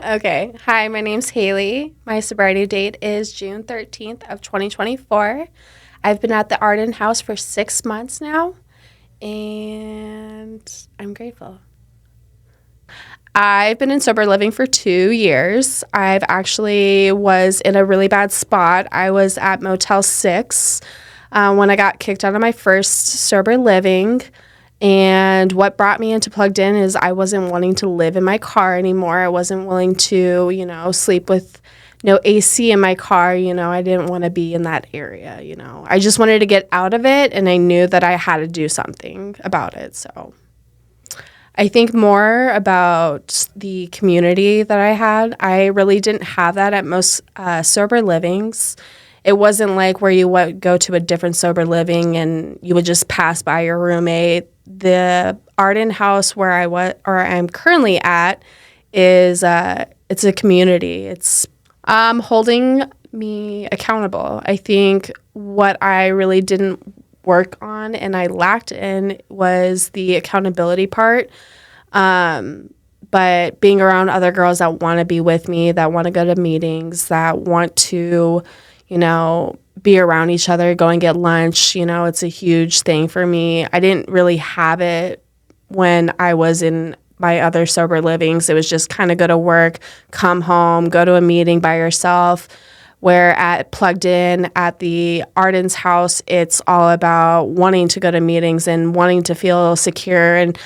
Okay. Hi, my name's Haley. My sobriety date is June 13th of 2024. I've been at the Arden House for 6 months now, and I'm grateful. I've been in sober living for 2 years. I've actually was in a really bad spot. I was at Motel 6 when I got kicked out of my first sober living. And what brought me into Plugged In is I wasn't wanting to live in my car anymore. I wasn't willing to, sleep with no AC in my car. I didn't want to be in that area. I just wanted to get out of it, and I knew that I had to do something about it. So I think more about the community that I had. I really didn't have that at most sober livings. It wasn't like where you would go to a different sober living and you would just pass by your roommate. The Arden House where I'm currently at is it's a community. It's holding me accountable. I think what I really didn't work on and I lacked in was the accountability part. But being around other girls that want to be with me, that want to go to meetings, that want to, be around each other, go and get lunch, it's a huge thing for me. I didn't really have it when I was in my other sober livings. It was just kind of go to work, come home, go to a meeting by yourself. Where at Plugged In at the Arden's house, it's all about wanting to go to meetings and wanting to feel secure and,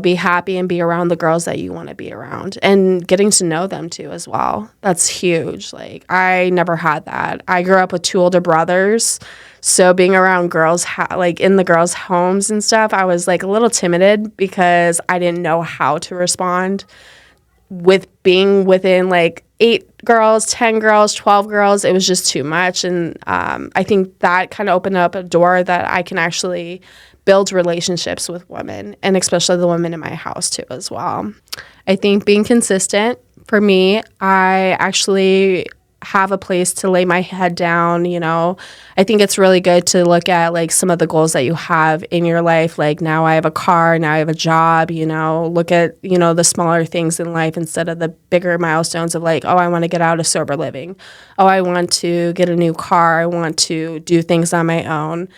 be happy and be around the girls that you want to be around and getting to know them too as well. That's huge. Like, I never had that. I grew up with two older brothers. So being around girls, in the girls' homes and stuff, I was like a little timid because I didn't know how to respond with being within like 8 girls, 10 girls, 12 girls. It was just too much. And I think that kind of opened up a door that I can actually build relationships with women, and especially the women in my house too as well. I think being consistent for me, I actually have a place to lay my head down. I think it's really good to look at like some of the goals that you have in your life. Like, now I have a car, now I have a job, look at, the smaller things in life instead of the bigger milestones of like, oh, I want to get out of sober living. Oh, I want to get a new car. I want to do things on my own.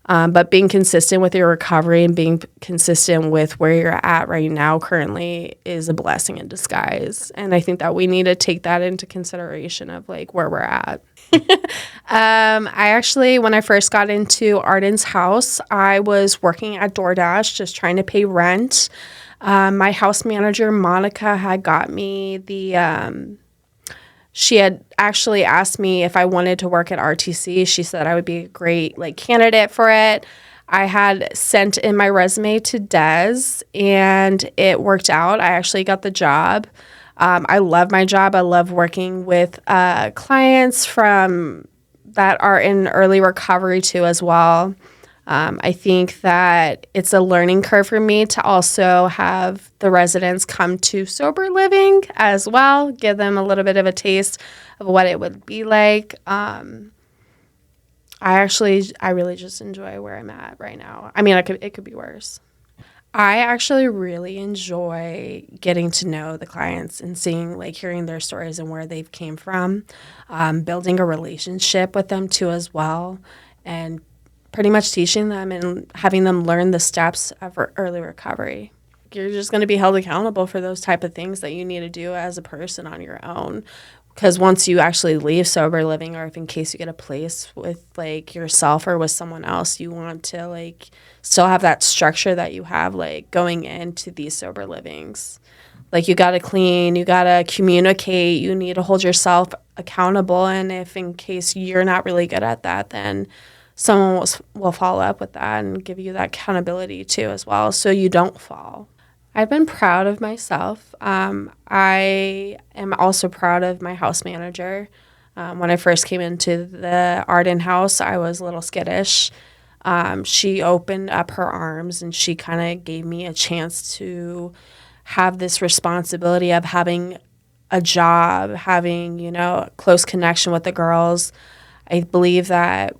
But being consistent with your recovery and being consistent with where you're at right now currently is a blessing in disguise. And I think that we need to take that into consideration of like where we're at. I actually, when I first got into Arden's house, I was working at DoorDash, just trying to pay rent. My house manager, Monica, had got me she had actually asked me if I wanted to work at RTC. She said I would be a great candidate for it. I had sent in my resume to Des, and it worked out. I actually got the job. I love my job. I love working with clients that are in early recovery too as well. I think that it's a learning curve for me to also have the residents come to sober living as well, give them a little bit of a taste of what it would be like. I really just enjoy where I'm at right now. I mean, it could be worse. I actually really enjoy getting to know the clients and hearing their stories and where they've came from, building a relationship with them too as well, and pretty much teaching them and having them learn the steps of early recovery. You're just going to be held accountable for those type of things that you need to do as a person on your own. Because once you actually leave sober living, or if in case you get a place with yourself or with someone else, you want to still have that structure that you have going into these sober livings. You got to clean, you got to communicate, you need to hold yourself accountable. And if in case you're not really good at that, then someone will follow up with that and give you that accountability too as well, so you don't fall. I've been proud of myself. I am also proud of my house manager. When I first came into the Arden house, I was a little skittish. She opened up her arms and she kind of gave me a chance to have this responsibility of having a job, having, close connection with the girls. I believe that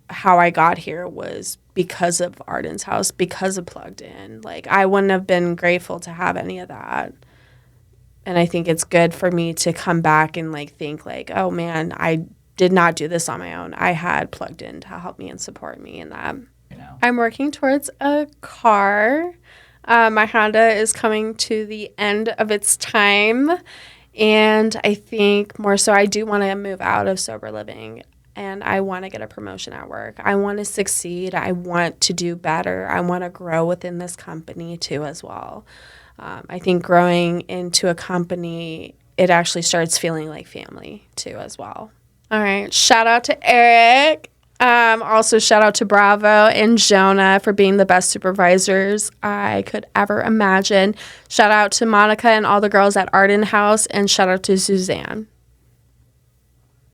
how I got here was because of Arden's house, because of Plugged In. I wouldn't have been grateful to have any of that. And I think it's good for me to come back and like think like, oh man, I did not do this on my own. I had plugged in to help me and support me in that. I'm working towards a car. My Honda is coming to the end of its time. And I think more so I do want to move out of sober living. And I want to get a promotion at work. I want to succeed. I want to do better. I want to grow within this company too as well. I think growing into a company, it actually starts feeling like family too as well. All right. Shout out to Eric. Also, shout out to Bravo and Jonah for being the best supervisors I could ever imagine. Shout out to Monica and all the girls at Arden House, and shout out to Suzanne.